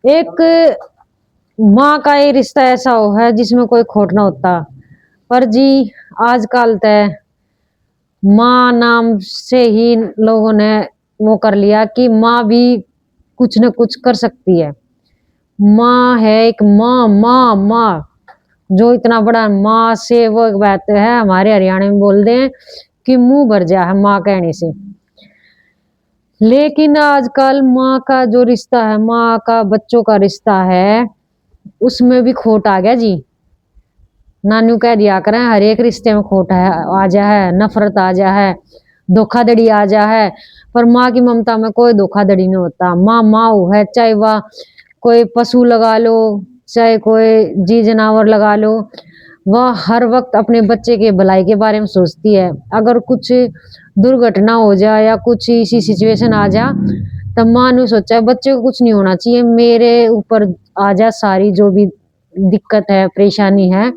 एक माँ का ये रिश्ता ऐसा हो है जिसमें कोई खोट ना होता। पर जी आजकल तय माँ नाम से ही लोगों ने वो कर लिया कि माँ भी कुछ न कुछ कर सकती है। माँ है एक माँ माँ माँ जो इतना बड़ा माँ से वो एक बात है हमारे हरियाणा में बोल दें कि मुंह भर जा है माँ कहने से। लेकिन आजकल माँ का जो रिश्ता है, माँ का बच्चों का रिश्ता है, उसमें भी खोट आ गया जी। नानू कह दिया करें हर एक रिश्ते में खोट है, आ जा है, नफरत आ जा है, धोखाधड़ी आ जा है। पर माँ की ममता में कोई धोखाधड़ी नहीं होता। माँ माँ है, चाहे वह कोई पशु लगा लो, चाहे कोई जी जानवर लगा लो, वह हर वक्त अपने बच्चे के भलाई के बारे में सोचती है। अगर कुछ दुर्घटना हो जाए या कुछ ऐसी सिचुएशन आ जा, तब माँ ने सोचा बच्चे को कुछ नहीं होना चाहिए, मेरे ऊपर आ जा सारी जो भी दिक्कत है परेशानी है,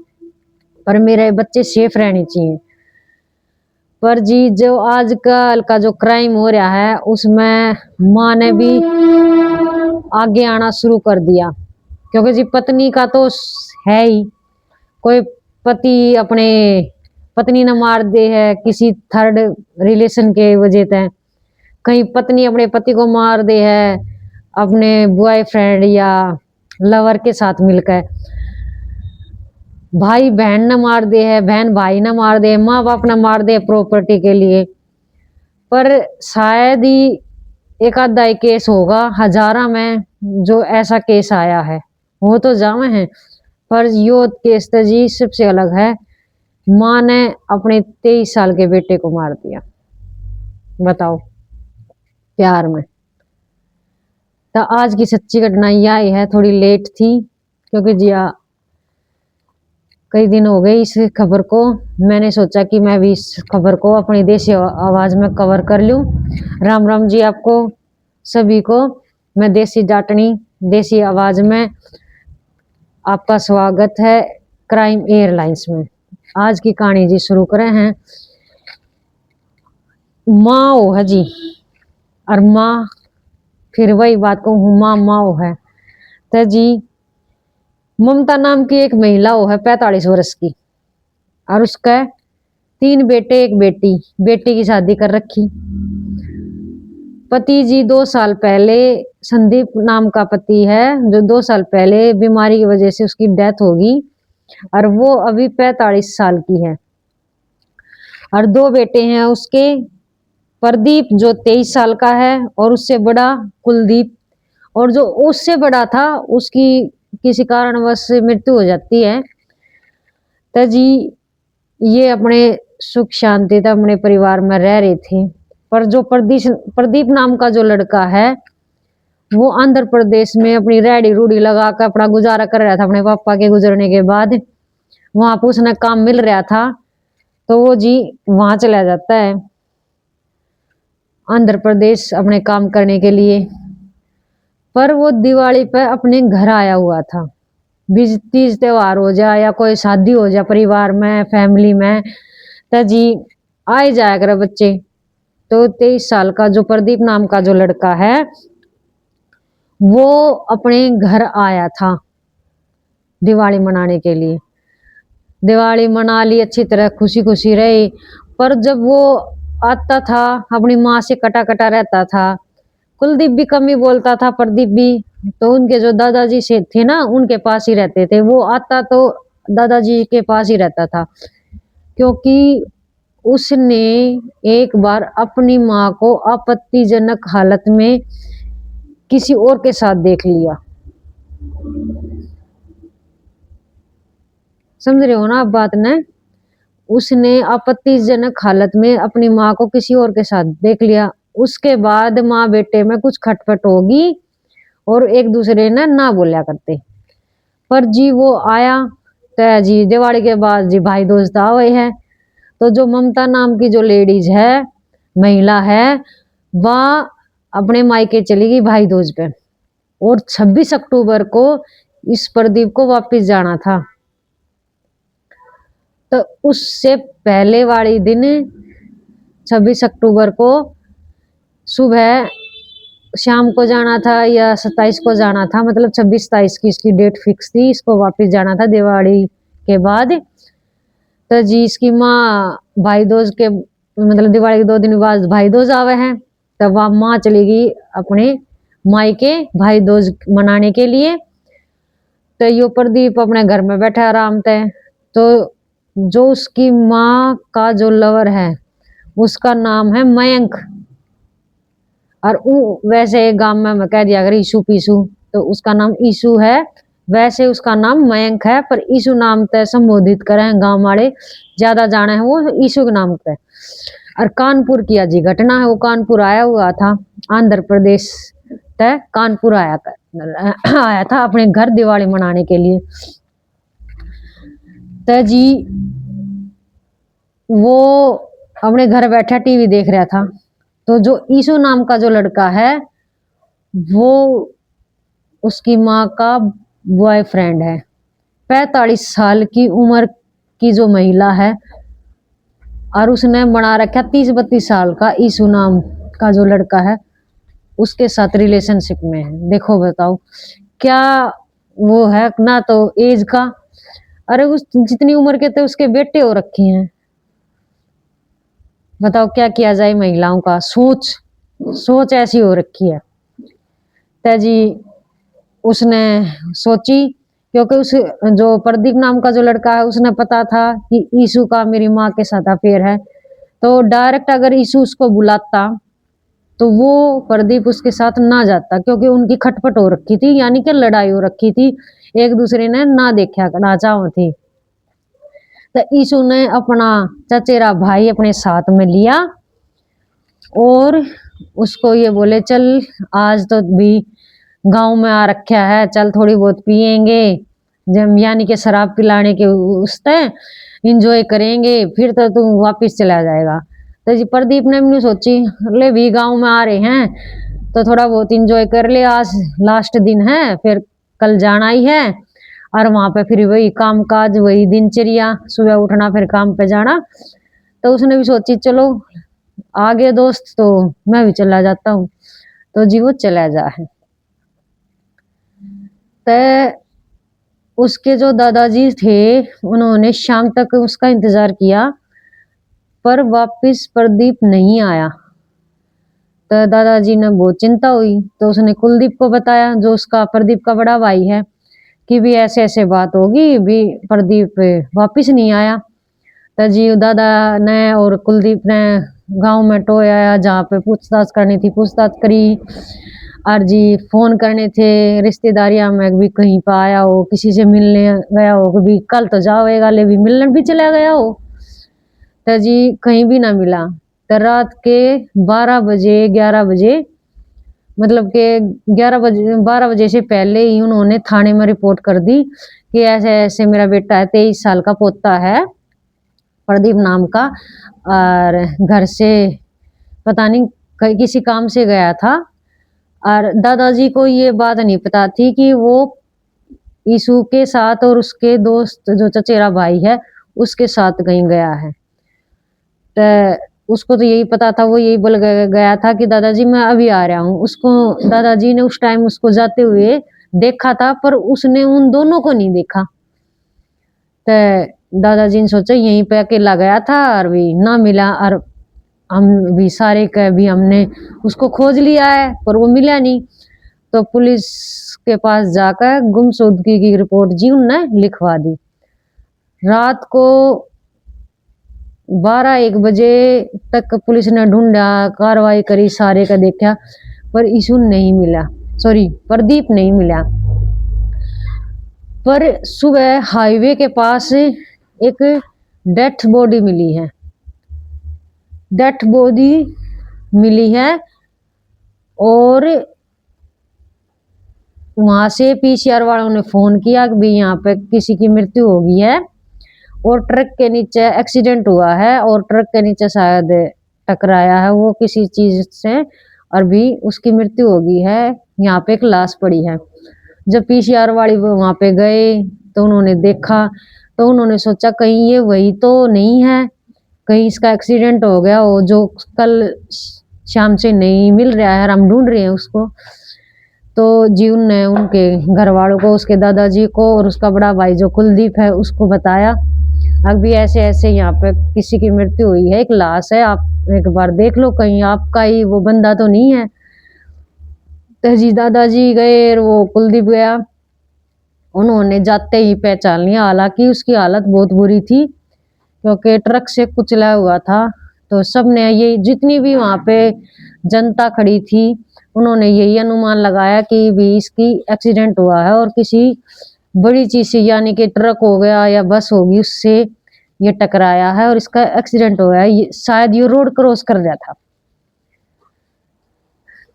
पर मेरे बच्चे सेफ रहने चाहिए। पर जी जो आजकल का जो क्राइम हो रहा है उसमें माँ ने भी आगे आना शुरू कर दिया। क्योंकि जी पत्नी का तो है ही, कोई पति अपने पत्नी न मार दे है किसी थर्ड रिलेशन के वजह से, कहीं पत्नी अपने पति को मार दे है अपने बॉयफ्रेंड या लवर के साथ मिलकर, भाई बहन न मार दे है, बहन भाई न मार दे, माँ बाप न मार दे प्रॉपर्टी के लिए। पर शायद ही एक आधा ही केस होगा हजारा में जो ऐसा केस आया है, वो तो जामे हैं। पर यो केस तो जी सबसे अलग है। माँ ने अपने 23 साल के बेटे को मार दिया, बताओ, प्यार में। तो आज की सच्ची घटना यह आई है, थोड़ी लेट थी क्योंकि जी कई दिन हो गए इस खबर को। मैंने सोचा कि मैं भी इस खबर को अपनी देसी आवाज में कवर कर लूं। राम राम जी आपको सभी को। मैं देसी डाटनी देसी आवाज में आपका स्वागत है क्राइम एयरलाइंस में। आज की कहानी जी शुरू करें हैं। माँ हो है जी, और माँ फिर वही बात कहूँ, माँ माँ है तो जी ममता नाम की एक महिला हो है 45 वर्ष की, और उसका 3 बेटे 1 बेटी। बेटी की शादी कर रखी। पति जी 2 साल पहले, संदीप नाम का पति है जो 2 साल पहले बीमारी की वजह से उसकी डेथ होगी, और वो अभी 45 साल की है। और 2 बेटे हैं उसके, प्रदीप जो 23 साल का है और उससे बड़ा कुलदीप, और जो उससे बड़ा था उसकी किसी कारणवश मृत्यु हो जाती है। तो जी ये अपने सुख शांति था अपने परिवार में रह रहे थे। पर जो प्रदीप नाम का जो लड़का है वो आंध्र प्रदेश में अपनी रेडी रूडी लगा कर अपना गुजारा कर रहा था। अपने पापा के गुजरने के बाद वहां पर उसने काम मिल रहा था तो वो जी वहां चला जाता है आंध्र प्रदेश अपने काम करने के लिए। पर वो दिवाली पे अपने घर आया हुआ था। तीज त्योहार हो जाए या कोई शादी हो जाए परिवार में फैमिली में, तो जी आए जाया करे बच्चे। तो 23 साल का जो प्रदीप नाम का जो लड़का है वो अपने घर आया था दिवाली मनाने के लिए। दिवाली मना ली अच्छी तरह, खुशी खुशी रही। पर जब वो आता था अपनी माँ से कटा कटा रहता था। कुलदीप भी कम ही बोलता था, प्रदीप भी। तो उनके जो दादाजी से थे ना उनके पास ही रहते थे। वो आता तो दादाजी के पास ही रहता था, क्योंकि उसने एक बार अपनी माँ को आपत्तिजनक हालत में किसी और के साथ देख लिया। समझ रहे हो ना आप बात ने? उसने आपत्तिजनक हालत में अपनी माँ को किसी और के साथ देख लिया। उसके बाद माँ बेटे में कुछ खटपट होगी और एक दूसरे ने ना बोलिया करते। पर जी वो आया तो जी दिवाली के बाद जी भाई दोस्त आए है। तो जो ममता नाम की जो लेडीज है, महिला है, वह अपने मायके चली गई भाई दूज पे, और 26 अक्टूबर को इस प्रदीप को वापस जाना था। तो उससे पहले वाली दिन 26 अक्टूबर को सुबह शाम को जाना था या 27 को जाना था, मतलब 26-27 की इसकी डेट फिक्स थी, इसको वापस जाना था दिवाली के बाद। तो जी इसकी माँ भाई दूज के मतलब दिवाली के 2 दिन बाद भाई दूज आवे हैं, तब वह माँ चली गई अपने मायके भाई दूज मनाने के लिए। तो यो प्रदीप अपने घर में बैठा आराम से। तो जो उसकी माँ का जो लवर है उसका नाम है मयंक, और वैसे गांव में मैं कह दिया अगर ईशु पीसू, तो उसका नाम ईशु है, वैसे उसका नाम मयंक है, पर ईशु नाम से संबोधित करें गांव वाले, ज्यादा जाने हैं वो ईशु के नाम पे। और कानपुर की आज घटना है, वो कानपुर आया हुआ था, आंध्र प्रदेश तय कानपुर आया था अपने घर दिवाली मनाने के लिए। तो जी वो अपने घर बैठा टीवी देख रहा था। तो जो ईशु नाम का जो लड़का है वो उसकी माँ का बॉयफ्रेंड है। 45 साल की उम्र की जो महिला है, और उसने बना रखा 30-32 साल का ईशु नाम का जो लड़का है उसके साथ रिलेशनशिप में है। देखो बताओ क्या वो है ना, तो एज का, अरे उस जितनी उम्र के थे उसके बेटे हो रखे हैं। बताओ क्या किया जाए, महिलाओं का सोच ऐसी हो रखी है। तो जी उसने सोची, क्योंकि उस जो प्रदीप नाम का जो लड़का है उसने पता था कि ईशु का मेरी माँ के साथ अफेयर है, तो डायरेक्ट अगर ईशु उसको बुलाता तो वो प्रदीप उसके साथ ना जाता, क्योंकि उनकी खटपट हो रखी थी, यानी कि लड़ाई हो रखी थी, एक दूसरे ने ना देखा ना चाहो थी। तो ईशु ने अपना चचेरा भाई अपने साथ में लिया और उसको ये बोले चल आज तो भी गांव में आ रखा है, चल थोड़ी बहुत पियेंगे, जब यानी कि शराब पिलाने के उसते इंजॉय करेंगे, फिर तो तू वापिस चला जाएगा। तो जी प्रदीप ने भी सोची ले भी गांव में आ रहे हैं तो थोड़ा बहुत इंजॉय कर ले, आज लास्ट दिन है, फिर कल जाना ही है, और वहां पे फिर वही काम काज वही दिनचर्या, सुबह उठना फिर काम पे जाना। तो उसने भी सोची चलो आगे दोस्त तो मैं भी चला जाता हूँ। तो जी वो चला जा है। तो उसके जो दादाजी थे उन्होंने शाम तक उसका इंतजार किया, पर वापिस प्रदीप नहीं आया। तो दादाजी ने बहुत चिंता हुई, तो उसने कुलदीप को बताया जो उसका प्रदीप का बड़ा भाई है कि भी ऐसे ऐसे बात होगी, भी प्रदीप वापिस नहीं आया। तो जी दादा ने और कुलदीप ने गांव में टोया, जहाँ पे पूछताछ करनी थी पूछताछ करी, और जी फोन करने थे रिश्तेदारियां में भी कहीं पे आया हो, किसी से मिलने गया हो, कभी कल तो जाओगा ले भी मिलने भी चला गया हो। तो जी कहीं भी ना मिला। तो रात के 12 बजे 11 बजे, मतलब के 11 बजे 12 बजे से पहले ही उन्होंने थाने में रिपोर्ट कर दी कि ऐसे ऐसे मेरा बेटा है, 23 साल का पोता है प्रदीप नाम का, और घर से पता नहीं किसी काम से गया था। और दादाजी को ये बात नहीं पता थी कि वो ईशु के साथ और उसके दोस्त जो चचेरा भाई है उसके साथ कहीं गया है। तो उसको तो यही पता था, वो यही बोल गया था कि दादाजी मैं अभी आ रहा हूँ। उसको दादाजी ने उस टाइम उसको जाते हुए देखा था, पर उसने उन दोनों को नहीं देखा। तो दादाजी ने सोचा यहीं पे अकेला गया था और भी ना मिला, और हम भी सारे का भी हमने उसको खोज लिया है पर वो मिला नहीं। तो पुलिस के पास जाकर गुमशुदगी की रिपोर्ट जी उनने लिखवा दी। रात को 12-1 बजे तक पुलिस ने ढूंढा, कार्रवाई करी, सारे का देखा, पर ईशु नहीं मिला, सॉरी प्रदीप नहीं मिला। पर सुबह हाईवे के पास एक डेथ बॉडी मिली है, डेथ बॉडी मिली है, और वहां से पीसीआर वालों ने फोन किया कि भाई यहाँ पे किसी की मृत्यु हो गई है, और ट्रक के नीचे एक्सीडेंट हुआ है, और ट्रक के नीचे शायद टकराया है वो किसी चीज से, और भी उसकी मृत्यु हो गई है, यहाँ पे एक लाश पड़ी है। जब पीसीआर वाली वहां पे गए तो उन्होंने देखा, तो उन्होंने सोचा कहीं ये वही तो नहीं है, कहीं इसका एक्सीडेंट हो गया हो जो कल शाम से नहीं मिल रहा है और हम ढूंढ रहे हैं उसको। तो जी उनने उनके घर वालों को, उसके दादाजी को और उसका बड़ा भाई जो कुलदीप है उसको बताया, अभी ऐसे ऐसे यहाँ पे किसी की मृत्यु हुई है, एक लाश है, आप एक बार देख लो कहीं आपका ही वो बंदा तो नहीं है। तो जी दादाजी गए और वो कुलदीप गया, उन्होंने जाते ही पहचान लिया, हालांकि उसकी हालत बहुत बुरी थी क्योंकि ट्रक से कुचला हुआ था। तो सबने ये जितनी भी वहां पे जनता खड़ी थी उन्होंने यही अनुमान लगाया कि भी इसकी एक्सीडेंट हुआ है और किसी बड़ी चीज से यानी कि ट्रक हो गया या बस होगी उससे ये टकराया है और इसका एक्सीडेंट हुआ है, शायद ये रोड क्रॉस कर रहा था।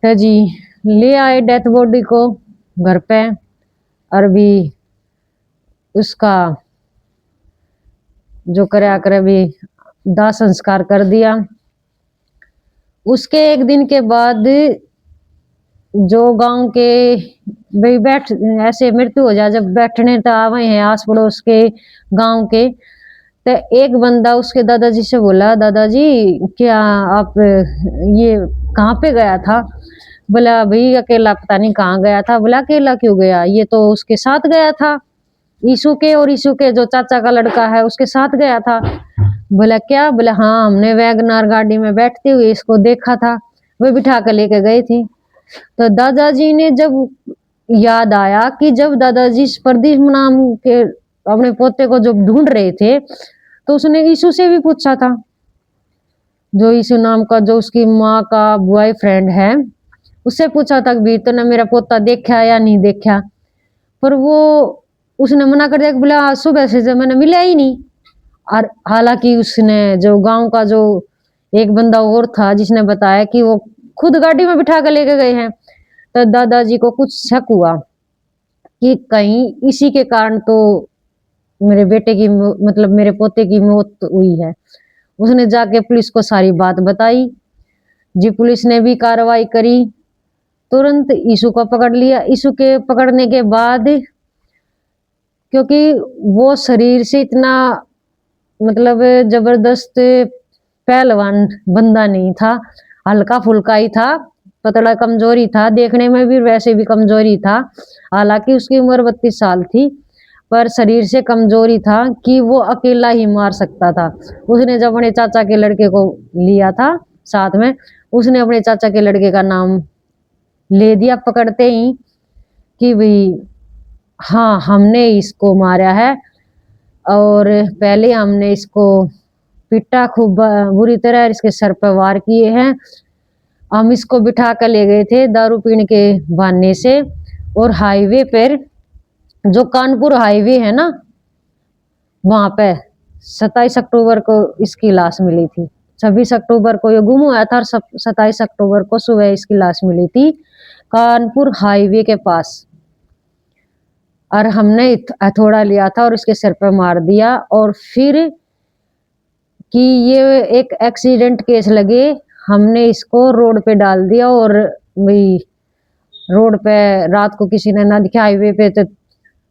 तो जी ले आए डेथ बॉडी को घर पे और भी उसका जो करे करे भी दाह संस्कार कर दिया। उसके एक दिन के बाद जो गांव के भाई बैठ ऐसे मृत्यु हो जाए जब बैठने तो आवे हैं आस पड़ोस के गांव के, तो एक बंदा उसके दादाजी से बोला, दादाजी क्या आप ये कहाँ पे गया था? बोला भाई अकेला पता नहीं कहाँ गया था। बोला अकेला क्यों गया, ये तो उसके साथ गया था, ईशु के और ईशु के जो चाचा का लड़का है उसके साथ गया था। बोला क्या? बोला हाँ हमने वैगनार गाड़ी में बैठते हुए इसको देखा था, वो बिठा कर लेके गई थी। तो दादाजी ने जब याद आया कि जब दादाजी प्रदीप नाम के अपने पोते को जब ढूंढ रहे थे तो उसने ईशु से भी पूछा था, जो ईशु नाम का जो उसकी माँ का बॉयफ्रेंड है उससे पूछा था भी तो ना मेरा पोता देखा या नहीं देखा, पर वो उसने मना कर दिया, बोला सुबह से जब मैंने मिला ही नहीं। और हालांकि उसने जो गांव का जो एक बंदा और था जिसने बताया कि वो खुद गाड़ी में बिठा कर लेके गए हैं। तो दादाजी को कुछ शक हुआ कि कहीं इसी के कारण तो मेरे बेटे की मतलब मेरे पोते की मौत हुई है। उसने जाके पुलिस को सारी बात बताई जी, पुलिस ने भी कार्रवाई करी, तुरंत ईशु को पकड़ लिया। ईशु के पकड़ने के बाद क्योंकि वो शरीर से इतना मतलब जबरदस्त पहलवान बंदा नहीं था, हल्का फुल्का ही था, पतला कमजोरी था, देखने में भी वैसे भी कमजोरी था। हालांकि उसकी उम्र 32 साल थी पर शरीर से कमजोरी था कि वो अकेला ही मार सकता था। उसने जब अपने चाचा के लड़के को लिया था साथ में, उसने अपने चाचा के लड़के का नाम ले दिया पकड़ते ही कि भाई हाँ हमने इसको मारा है और पहले हमने इसको पिटा खूब बुरी तरह, इसके सर पर वार किए हैं। हम इसको बिठा कर ले गए थे दारू पीने के बहाने से और हाईवे पर जो कानपुर हाईवे है ना वहां पे 27 अक्टूबर को इसकी लाश मिली थी। 26 अक्टूबर को ये गुम हुआ था और 27 अक्टूबर को सुबह इसकी लाश मिली थी कानपुर हाईवे के पास। और हमने हथौड़ा लिया था और इसके सिर पर मार दिया और फिर कि ये एक एक्सीडेंट केस लगे हमने इसको रोड पे डाल दिया। और भाई रोड पे रात को किसी ने ना दिखा, हाईवे पे तो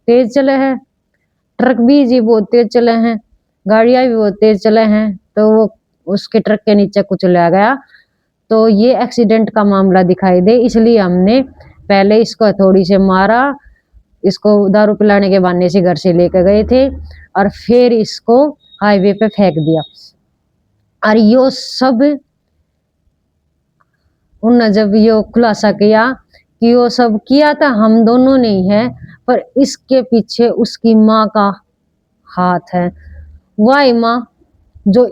तेज चले हैं, ट्रक भी जी बहुत तेज चले हैं, गाड़ियां भी बहुत तेज चले हैं, तो वो उसके ट्रक के नीचे कुछ ले गया। तो ये एक्सीडेंट का मामला दिखाई दे इसलिए हमने पहले इसको हथौड़ी से मारा, इसको दारू पिलाने के बहाने से घर से लेकर गए थे और फिर इसको हाईवे पे फेंक दिया। और यो सब उन्होंने जब यो खुलासा किया कि यो सब किया था हम दोनों ने ही है, पर इसके पीछे उसकी माँ का हाथ है। वही माँ जो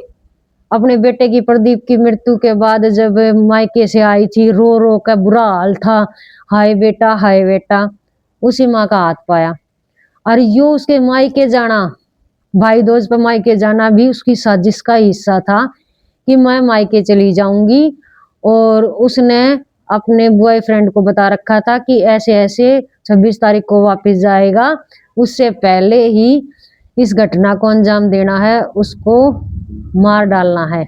अपने बेटे की प्रदीप की मृत्यु के बाद जब मायके से आई थी रो रो का बुरा हाल था, हाय बेटा हाय बेटा, उसी माँ का हाथ पाया। और यो उसके मायके जाना, भाई दोस्त पर मायके जाना भी उसकी साजिश का हिस्सा था कि मैं मायके चली जाऊंगी। और उसने अपने बॉयफ्रेंड को बता रखा था कि ऐसे ऐसे 26 तारीख को वापस जाएगा, उससे पहले ही इस घटना को अंजाम देना है, उसको मार डालना है।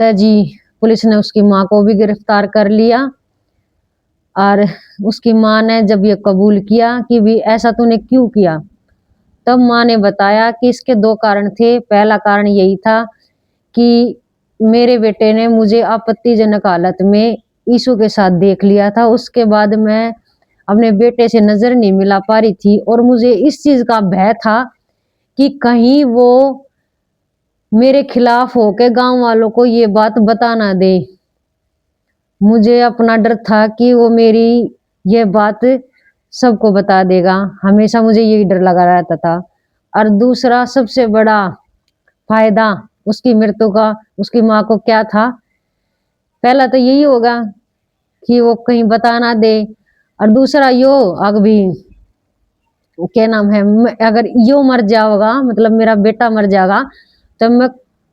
तो जी पुलिस ने उसकी माँ को भी गिरफ्तार कर लिया और उसकी माँ ने जब ये कबूल किया कि भी ऐसा तूने क्यों किया, तब माँ ने बताया कि इसके दो कारण थे। पहला कारण यही था कि मेरे बेटे ने मुझे आपत्तिजनक हालत में यीशु के साथ देख लिया था। उसके बाद मैं अपने बेटे से नजर नहीं मिला पा रही थी और मुझे इस चीज का भय था कि कहीं वो मेरे खिलाफ होके गांव वालों को ये बात बता ना दे। मुझे अपना डर था कि वो मेरी ये बात सबको बता देगा। हमेशा मुझे यही डर लगा रहता था। और दूसरा सबसे बड़ा फायदा उसकी मृत्यु का उसकी माँ को क्या था? पहला तो यही होगा कि वो कहीं बता ना दे। और दूसरा यो अभी वो क्या नाम है, अगर यो मर जाओगा मतलब मेरा बेटा मर जाएगा तो मैं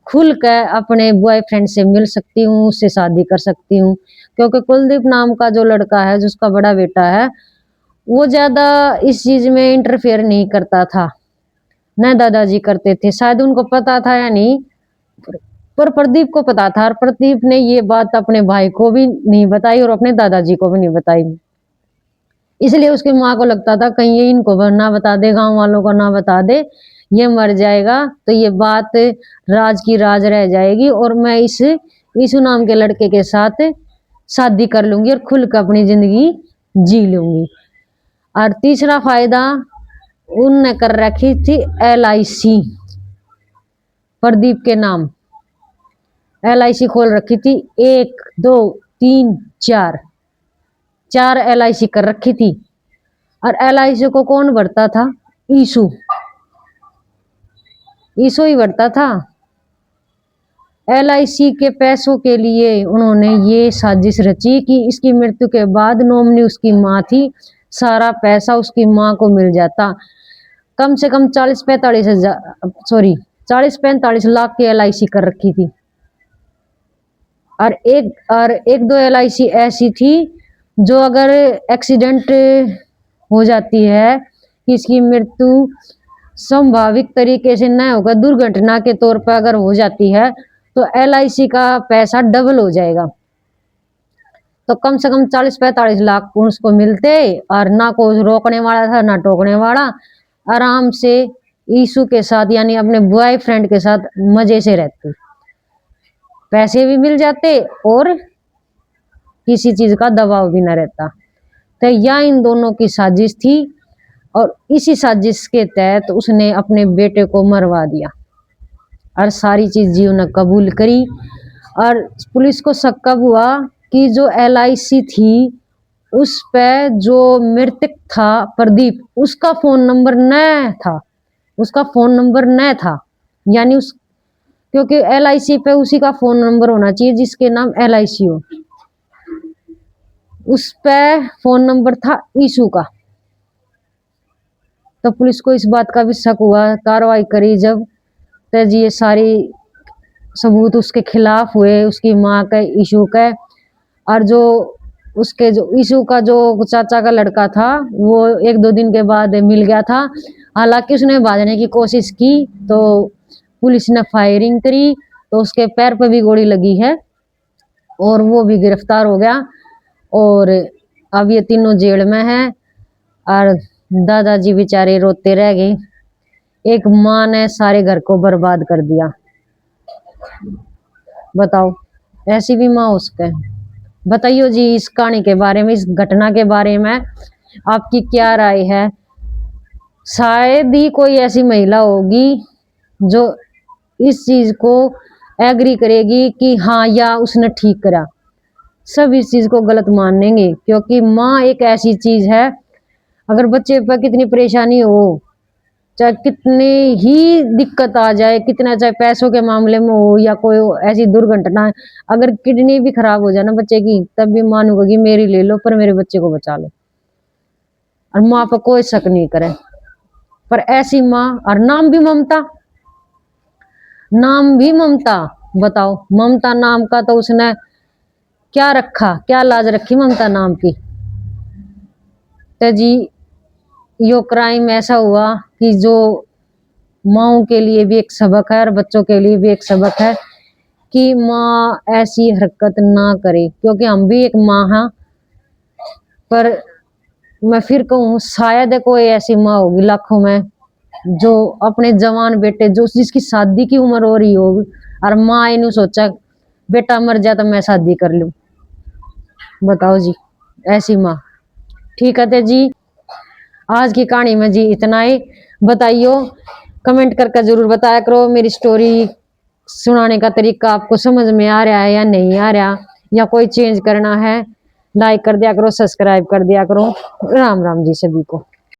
खुल कर अपने बॉयफ्रेंड से मिल सकती हूँ, उससे शादी कर सकती हूँ। क्योंकि कुलदीप नाम का जो लड़का है, जिसका बड़ा बेटा है, वो ज्यादा इस चीज में इंटरफेयर नहीं करता था। न दादाजी करते थे, शायद उनको पता था या नहीं, पर प्रदीप को पता था। और प्रदीप ने ये बात अपने भाई को भी नहीं बताई और अपने दादाजी को भी नहीं बताई। इसलिए उसकी माँ को लगता था कहीं ये इनको ना बता दे, गांव वालों को ना बता दे, ये मर जाएगा तो ये बात राज की राज रह जाएगी और मैं इस यीशु नाम के लड़के के साथ शादी कर लूंगी और खुल कर अपनी जिंदगी जी लूंगी। और तीसरा फायदा उनने कर रखी थी LIC, प्रदीप के नाम LIC खोल रखी थी। 1 2 3 4 LIC कर रखी थी। और LIC को कौन भरता था? यीशु ही भरता था। LIC के पैसों के लिए उन्होंने ये साजिश रची कि इसकी मृत्यु के बाद नॉमिनी उसकी माँ थी, सारा पैसा उसकी माँ को मिल जाता। कम से कम 40-45 लाख की LIC कर रखी थी। और एक दो LIC ऐसी थी जो अगर एक्सीडेंट हो जाती है, किसी मृत्यु संभावित तरीके से न होकर दुर्घटना के तौर पर अगर हो जाती है तो LIC का पैसा डबल हो जाएगा। तो कम से कम 40-45 लाख उसको मिलते और ना कोई रोकने वाला था ना टोकने वाला। आराम से यीशु के साथ यानी अपने बॉयफ्रेंड के साथ मजे से रहते, पैसे भी मिल जाते और किसी चीज का दबाव भी ना रहता। तो यह इन दोनों की साजिश थी और इसी साजिश के तहत उसने अपने बेटे को मरवा दिया और सारी चीज जीव ने कबूल करी। और पुलिस को शक कब हुआ कि जो LIC थी उस पे जो मृतक था प्रदीप, उसका फोन नंबर न था। यानी उस क्योंकि LIC पे उसी का फोन नंबर होना चाहिए जिसके नाम LIC हो। उस पे फोन नंबर था यीशु का। तो पुलिस को इस बात का भी शक हुआ, कार्रवाई करी जब, तो ये सारी सबूत उसके खिलाफ हुए, उसकी माँ के, यीशु के। और जो उसके जो यीशु का जो चाचा का लड़का था वो 1-2 दिन के बाद मिल गया था। हालांकि उसने भागने की कोशिश की तो पुलिस ने फायरिंग करी तो उसके पैर पर भी गोली लगी है और वो भी गिरफ्तार हो गया। और अब ये तीनों जेल में हैं और दादाजी बेचारे रोते रह गए। एक माँ ने सारे घर को बर्बाद कर दिया। बताओ, ऐसी भी माँ हो सके? बताइए जी, इस कहानी के बारे में, इस घटना के बारे में आपकी क्या राय है? शायद ही कोई ऐसी महिला होगी जो इस चीज को एग्री करेगी कि हाँ या उसने ठीक करा। सब इस चीज को गलत मानेंगे क्योंकि माँ एक ऐसी चीज है, अगर बच्चे पर कितनी परेशानी हो, चाहे कितनी ही दिक्कत आ जाए, कितना चाहे पैसों के मामले में हो या कोई ऐसी दुर्घटना, अगर किडनी भी खराब हो जाए ना बच्चे की, तब भी मानूंगी मेरी ले लो पर मेरे बच्चे को बचा लो। और माँ पर कोई शक नहीं करे। पर ऐसी माँ, और नाम भी ममता। बताओ, ममता नाम का तो उसने क्या रखा, क्या लाज रखी ममता नाम की। तो जी यो क्राइम ऐसा हुआ कि जो माओ के लिए भी एक सबक है और बच्चों के लिए भी एक सबक है कि माँ ऐसी हरकत ना करे। क्योंकि हम भी एक माँ हैं, पर मैं फिर कहूँ शायद कोई ऐसी माँ होगी लाखों में जो अपने जवान बेटे, जो जिसकी शादी की उम्र हो रही होगी और माँ इन्हें सोचा बेटा मर जाए तो मैं शादी कर लूं। बताओ जी, ऐसी माँ। ठीक है जी, आज की कहानी में जी इतना ही। बताइयो, कमेंट करके जरूर बताया करो मेरी स्टोरी सुनाने का तरीका आपको समझ में आ रहा है या नहीं आ रहा, या कोई चेंज करना है। लाइक कर दिया करो, सब्सक्राइब कर दिया करो। राम राम जी सभी को।